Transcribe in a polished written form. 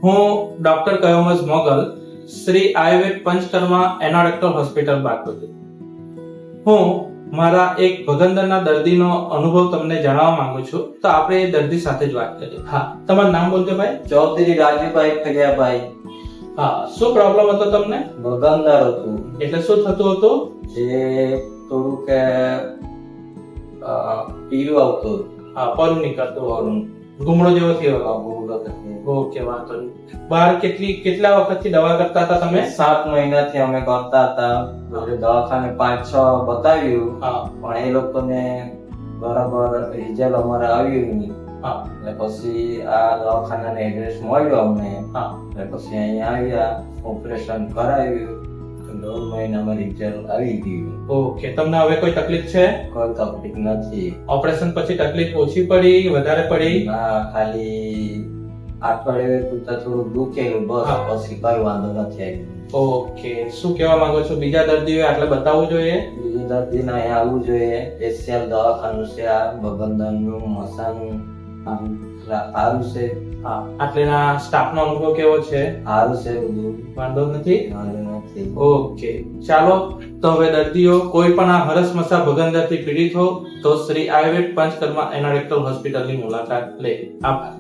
હું doctor કયોમસ Mughal Shri Ayurveda Panchakarma એનોરેક્ટલ hospital Bardoli. હું મારા એક ભગંદરના દર્દીનો અનુભવ તમને જણાવવા માંગુ છું, તો આપણે એ દર્દી સાથે જ વાત કરીએ. હા, તમારું નામ બોલજો ભાઈ. ચૌધરી રાજુભાઈ ફરિયાભાઈ. હા, શું પ્રોબ્લેમ હતો તમને? ભગંદર હતું. એટલે શું થતું હતું? જે થોડુંક પીળું આવતું. હા, પરું નીકળતું હતું, ગુમડો જેવો થયો. ઓકે, વાંધો નહીં. બહાર કેટલા વખતથી દવા કરતા હતા તમે? 7 મહિનાથી અમે કરતા હતા. દવાખાને 5-6 બતાવ્યું, હા, પણ એ લોકોને બરાબર રિઝલ્ટ અમારે આવ્યું નહીં. હા, એટલે પછી આ દવાખાનાનો એડ્રેસ મળ્યો અમને. હા. એટલે પછી અહીંયા આવ્યા, ઓપરેશન કરાવ્યું. 9 મહિનામાં રિઝલ્ટ આવી ગયું. ઓકે, તમને હવે કોઈ તકલીફ છે? કોઈ તકલીફ નથી. ઓપરેશન પછી તકલીફ ઓછી પડી, વધારે પડી? ના, ખાલી અઠવાડિયે પૂરતા થોડું દુખેલું, બસ. હા. પછી કઈ વાંધો નથી આવ્યો. ઓકે, શું કહેવા માંગો છો? બીજા દર્દીઓએ આટલે બતાવવું જોઈએ? બીજું દર્દીને અહીંયા આવવું જોઈએ. સ્પેશિયલ દવાખાનું છે આ, બગંદરનું, મસાનું. સારું છે. હા, આટલેના સ્ટાફનો અનુભવ કેવો છે? સારું છે બધું. વાંધો નથી? વાંધો નથી. ઓકે, ચાલો તો હવે દર્દીઓ કોઈ પણ આ હરસમસા ભગંદરથી પીડિત હો તો શ્રી આયુર્વેદ પંચકર્મા એનોરેક્ટલ હોસ્પિટલની મુલાકાત લે. આભાર.